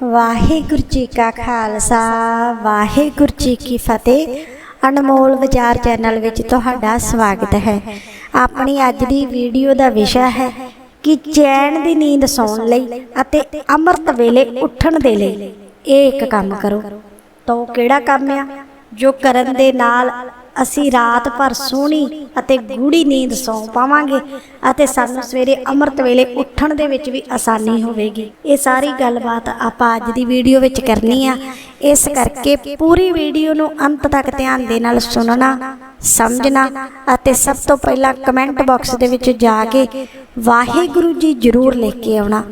ਵਾਹਿਗੁਰੂ ਜੀ ਕਾ ਖਾਲਸਾ ਵਾਹਿਗੁਰੂ ਜੀ ਕੀ ਫਤਿਹ। ਅਨਮੋਲ ਵਿਚਾਰ ਚੈਨਲ ਵਿੱਚ ਤੁਹਾਡਾ ਸਵਾਗਤ ਹੈ। ਆਪਣੀ ਅੱਜ ਦੀ ਵੀਡੀਓ ਦਾ ਵਿਸ਼ਾ ਹੈ ਕਿ ਚੈਨ ਦੀ ਨੀਂਦ ਸੌਣ ਲਈ ਅਤੇ ਅੰਮ੍ਰਿਤ ਵੇਲੇ ਉੱਠਣ ਦੇ ਲਈ ਇਹ ਇੱਕ ਕੰਮ ਕਰੋ। ਤਾਂ ਉਹ ਕਿਹੜਾ ਕੰਮ ਆ ਜੋ ਕਰਨ ਦੇ ਨਾਲ ਅਸੀਂ ਰਾਤ ਭਰ ਸੋਹਣੀ ਅਤੇ ਗੂੜੀ ਨੀਂਦ ਸੌਂ ਪਾਵਾਂਗੇ ਅਤੇ ਸਾਨੂੰ ਸਵੇਰੇ ਅੰਮ੍ਰਿਤ ਵੇਲੇ ਉੱਠਣ ਦੇ ਵਿੱਚ ਵੀ ਆਸਾਨੀ ਹੋਵੇਗੀ। ਇਹ ਸਾਰੀ ਗੱਲਬਾਤ ਆਪਾਂ ਅੱਜ ਦੀ ਵੀਡੀਓ ਵਿੱਚ ਕਰਨੀ ਆ, ਇਸ ਕਰਕੇ ਪੂਰੀ ਵੀਡੀਓ ਨੂੰ ਅੰਤ ਤੱਕ ਧਿਆਨ ਦੇ ਨਾਲ ਸੁਣਨਾ, ਸਮਝਣਾ ਅਤੇ ਸਭ ਤੋਂ ਪਹਿਲਾਂ ਕਮੈਂਟ ਬਾਕਸ ਦੇ ਵਿੱਚ ਜਾ ਕੇ ਵਾਹਿਗੁਰੂ ਜੀ ਜ਼ਰੂਰ ਲਿਖ ਕੇ ਆਉਣਾ।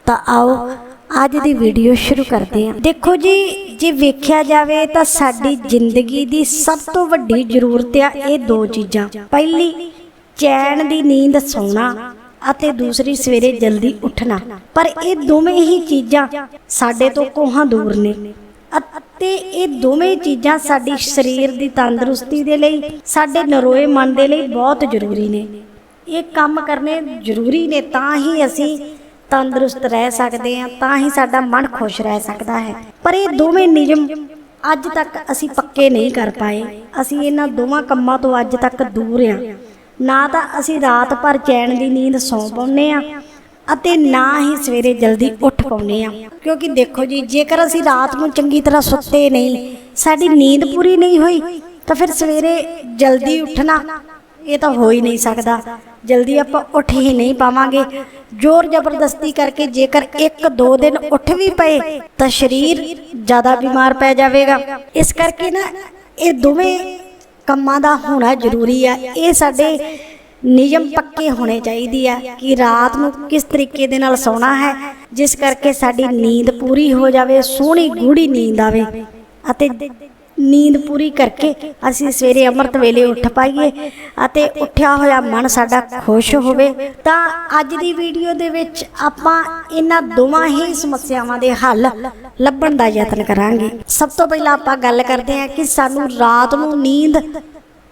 ਤਾਂ ਆਓ ਅੱਜ ਦੀ ਵੀਡੀਓ शुरू करते हैं। देखो जी, जे वेख्या जावे तो साडी जिंदगी दी सब तो वड्डी जरूरत आ ये दो चीज़ां। पहली चैन दी नींद सौना ਅਤੇ दूसरी सवेरे जल्दी उठना। पर ये दोवें ही चीज़ां साडे तो कोहां दूर ने ਅਤੇ ਇਹ ਦੋਵੇਂ ਚੀਜ਼ਾਂ ਸਾਡੀ ਸਰੀਰ ਦੀ ਤੰਦਰੁਸਤੀ ਦੇ ਲਈ, ਸਾਡੇ ਨਰੋਏ ਮਨ ਦੇ ਲਈ ਬਹੁਤ ਜ਼ਰੂਰੀ ਨੇ। ਇਹ ਕੰਮ ਕਰਨੇ ਜ਼ਰੂਰੀ ਨੇ, ਤਾਂ ਹੀ ਅਸੀਂ तंदुरुस्त रह सकते हैं, तां ही साडा मन खुश रह सकता है। पर ये दोवें नियम अज तक असी पक्के नहीं कर पाए। असी इन्हां दोवां कम्मां तो अज तक दूर हाँ। ना तो असी रात भर चैन की नींद सौ पाउने आ ਅਤੇ ना ही सवेरे जल्दी उठ पाउने आ। क्योंकि देखो जी, जेकर असी रात को चंगी तरह सुते नहीं, साडी नींद पूरी नहीं हुई, तो फिर सवेरे जल्दी उठना ये तो हो ही नहीं सकता। जल्दी आप उठ ही नहीं पावांगे। जोर जबरदस्ती करके जेकर एक दो दिन उठ भी पे तो शरीर ज़्यादा बीमार पै जाएगा। इस करके ना ये दोवें कामां दा होना जरूरी है। ये साडे नियम पक्के होने चाहिए कि रात में किस तरीके दे नाल सोना है, जिस करके साडी नींद पूरी हो जाए, सोहनी गूढ़ी नींद आवे अते नींद पूरी करके असी सवेरे अमृत वेले उठ पाइए अते उठिया होया मन साडा खुश होवे। तां अज दी वीडियो दे विच आपां इन्हां दोवां ही समस्यावां दे हल लभण दा यतन करांगे। सब तो पहलां आपां गल करदे हां कि सानू रात नूं नींद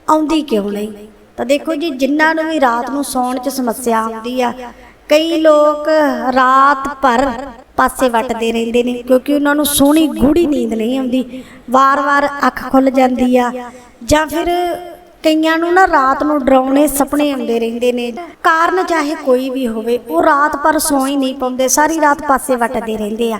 आउंदी क्यों नहीं। तो देखो जी, जिन्हां नूं भी रात नूं सौण च समस्या आउंदी आ, कई लोग रात भर पासे वटदे रहिंदे ने क्योंकि उन्होंने सोहनी गूढ़ी नींद नहीं आउंदी, वार वार अख खुल जाती आ, जां फिर कईयां नूं ना रात नूं डरावने सपने आउंदे रहिंदे ने। कारण चाहे कोई भी होवे, वो रात भर सौ ही नहीं पाउंदे, सारी रात पासे वटदे रहिंदे आ।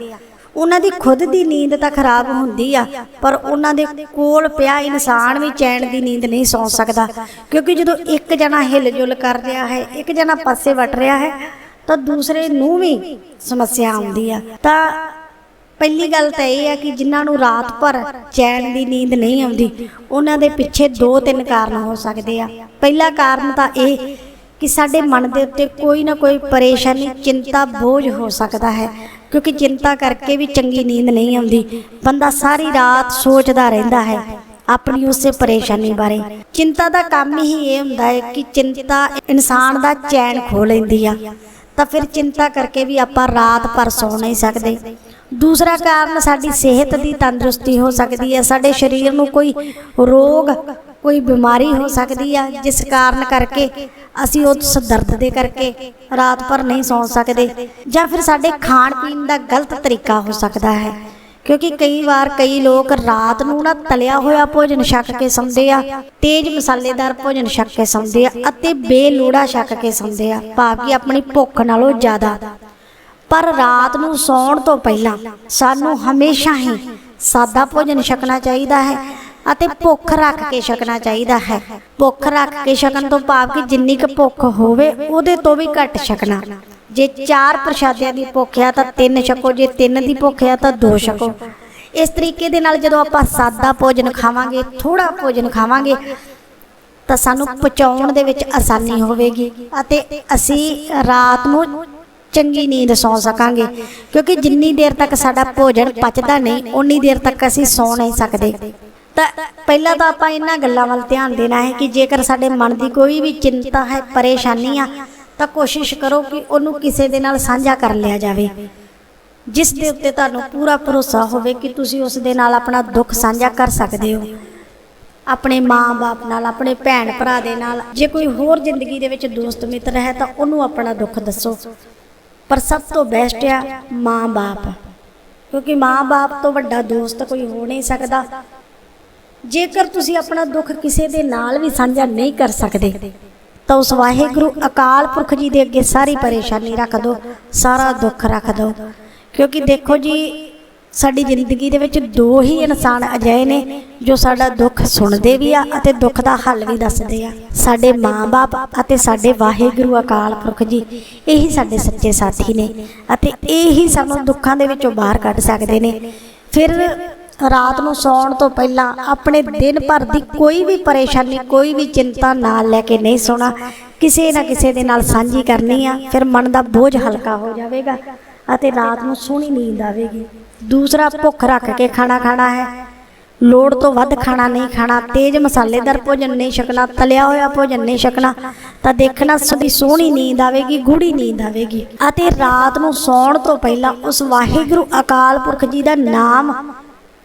उन्हां दी खुद दी नींद तां खराब हुंदी आ, पर उन्हां दे कोल पिया इंसान भी चैन दी नींद नहीं सौ सकदा। क्योंकि जदों एक जना हिल जुल कर रहा है, एक जना पासे वट रहा है, तो दूसरे नूं भी समस्या आउंदी आ। तां पहली गल तां इह है कि जिन्हां नूं रात भर चैन दी नींद नहीं आउंदी, उन्हां दे पिछे दो तीन कारण हो सकदे आ। पहला कारण तां इह कि साडे मन दे उत्ते कोई ना कोई परेशानी, चिंता, बोझ हो सकता है। क्योंकि चिंता करके भी चंगी नींद नहीं आउंदी। बंदा सारी रात सोचदा रहिंदा है अपनी उस परेशानी बारे। चिंता दा काम ही ये हुंदा है कि चिंता इंसान दा चैन खो लैंदी आ। तो फिर चिंता करके भी आप रात भर सौ नहीं सकते। दूसरा कारण साडी सेहत की तंदुरुस्ती हो सकती है। साडे शरीर में कोई रोग, कोई बीमारी हो सकती है, जिस कारण करके असी उस दर्द दे करके रात भर नहीं सौ सकते। या फिर साडे खाण पीण का गलत तरीका हो सकता है। क्योंकि कई बार कई लोग रात नूं ना तलिया होया भोजन छक के सौंदे आ, तेज मसालेदार भोजन छक के सौंदे आ अते बेलोड़ा छक के सौंदे आ, भाव कि अपनी भुख नालों ज़्यादा। पर रात नूं सौण तो पहला सानू हमेशा ही सादा भोजन छकना चाहिए है अते भुख रख के छकना चाहिए है। भुख रख के छकन तो भाव कि जिन्नी क भुख होवे उहदे तो भी घट छकना। जे 4 प्रशादियां दी भुख है तो 3 छको, जे 3 दी भुख है तो 2 छको। इस तरीके दे नाल जदों आपां सादा भोजन खावांगे, थोड़ा भोजन खावांगे, तो सानू पचाउण दे विच आसानी होवेगी अते असी रात नूं चंगी नींद सौ सकांगे। क्योंकि जिन्नी देर तक साडा भोजन पचदा नहीं, उन्नी देर तक असी सौ नहीं सकदे। तो पहला तो आपां इन्हां गल्लां वल ध्यान देना है कि जेकर साडे मन की कोई भी चिंता है, परेशानी आ, तो कोशिश करो कि उन्हों किसी दे नाल साझा कर लिया जाए, जिस दे उत्ते तुहानूं पूरा भरोसा होवे कि तुसीं उस दे नाल अपना दुख साझा कर सकते हो। अपने माँ बाप नाल, अपने भैन भरा दे नाल। जे कोई होर जिंदगी दे विच दोस्त मित्र है तो उन्हों अपना दुख दसो। पर सब तो बेस्ट आ माँ बाप। क्योंकि माँ बाप तो वड्डा दोस्त कोई हो नहीं सकता। जेकर तुसी अपना दुख किसी दे नाल भी साझा नहीं कर सकते तो उस वाहिगुरु अकाल पुरख जी दे अगे सारी परेशानी रख दो, सारा दुख रख दो। क्योंकि देखो जी, साडी जिंदगी दे विच दो ही इंसान अजिहे ने जो साडा दुख सुनदे भी आ अते दुख दा हल भी दसदे आ, साडे माँ बाप अते साडे वाहिगुरु अकाल पुरख जी। यही साडे सच्चे साथी ने अते यही सानूं दुखां दे विचों बाहर कढ सकदे ने। फिर रात नूं सौण तो पहलां अपने दिन भर दी कोई भी परेशानी, कोई भी चिंता नाल लैके नहीं सोना, किसी ना किसी दे नाल साझी करनी आ। फिर मन दा बोझ हल्का हो जाएगा अते रात नूं सोहणी नींद आवेगी। दूसरा, भुख रख के खाना खाना है, लोड़ तो वध खाना नहीं खाना, तेज मसालेदार भोजन नहीं छकना, तलिया होया भोजन नहीं छकना। तो देखना सदी सोहनी नींद आवेगी, गूढ़ी नींद आवेगी। अते रात नूं सौण तो पहला उस वाहिगुरु अकाल पुरख जी दा नाम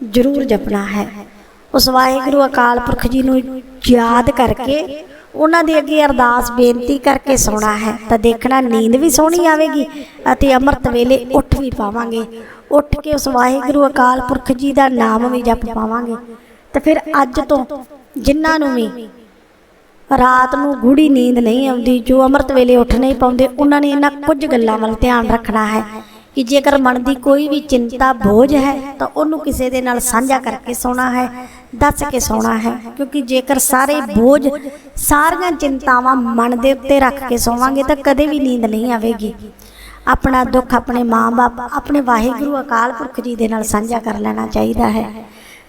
जरूर जपना है। उस वाहिगुरु अकाल पुरख जी नूं याद करके उन्हां दे अगे अरदास बेनती करके सोना है। तो देखना नींद भी सोहनी आवेगी अते अमृत वेले उठ भी पावांगे। उठ के उस वाहिगुरु अकाल पुरख जी का नाम भी जप पावांगे। तो फिर अज तो जिन्हां नूं भी रात नूं गूढ़ी नींद नहीं आउंदी, जो अमृत वेले उठ नहीं पाउंदे, उन्हां ने इन्हां कुछ गल्लां वल ध्यान रखना है कि जेकर मन की कोई भी चिंता बोझ है तो उन्होंने किसी दे नाल साझा करके सोना है, दस के सोना है। क्योंकि जेकर सारे बोझ, सारियां चिंतावां मन दे उत्ते रख के सोवांगे तो कदे भी नींद नहीं आवेगी। अपना दुख अपने माँ बाप, अपने वाहिगुरु अकाल पुरख जी दे नाल साझा कर लेना चाहिए है,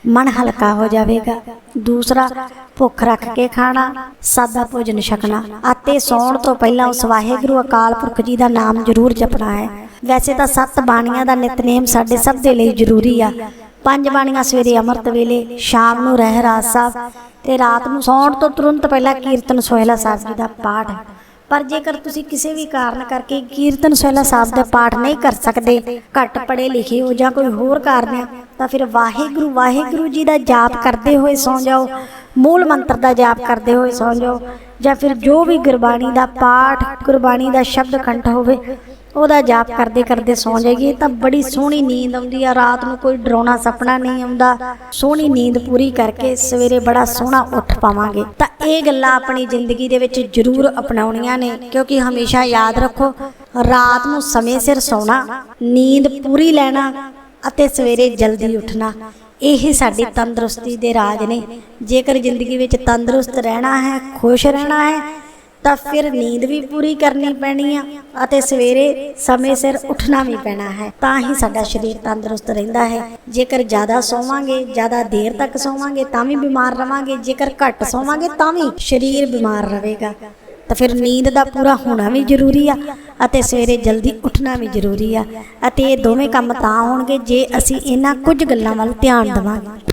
मन हल्का हो जाएगा। दूसरा, भुख रख के खाना, सादा भोजन छकना अते सौण तो पहला उस वाहिगुरु अकाल पुरख जी का नाम जरूर जपना है। वैसे तो 7 बाणियां का नितनेम साडे सब दे लई जरूरी आ। 5 बाणियां सवेरे अमृत वेले, शाम नूं रहरास साहब ते रात नूं सौण तो तुरंत पहला कीर्तन सोहेला साहब जी का पाठ। पर जेकर तुसी किसी भी कारण करके कीर्तन सोहेला साहब का पाठ नहीं कर सकते, घट पढ़े लिखे हो जां कोई होर कारण है, तो फिर वाहिगुरु जी का जाप करते हुए सौ जाओ, मूल मंत्र का जाप करते हुए सौ जाओ, या फिर जो भी गुरबाणी का पाठ, गुरबाणी का शब्द कंठ होवे ਉਹਦਾ जाप करते करते सौ जाइए तो बड़ी सोहनी नींद आउंदी आ। रात नूं कोई डरावना सपना नहीं आउंदा, सोहनी नींद पूरी करके सवेरे बड़ा सोहना उठ पावांगे। तो ये गल्लां अपनी जिंदगी दे विच जरूर अपनाउणियां ने। क्योंकि हमेशा याद रखो, रात नूं समय सिर सोना, नींद पूरी लैना अते सवेरे जल्दी उठना, यही साडी तंदुरुस्ती दे राज ने। जेकर जिंदगी विच तंदुरुस्त रहना है, खुश रहना है, तो फिर नींद भी पूरी करनी पैनी आ अते सवेरे समय सिर उठना भी पैना है, तां ही साडा शरीर तंदुरुस्त रहिंदा है। जेकर ज़्यादा सोवांगे, ज़्यादा देर तक सोवांगे तां भी बीमार रवांगे, जेकर घट सोवांगे तां भी शरीर बीमार रहेगा। तो फिर नींद का पूरा होना भी जरूरी आ अते सवेरे जल्दी उठना भी जरूरी आ। अते ये दोवें काम तां होणगे जे असीं इन्हां कुछ गल्लां वल ध्यान देवांगे।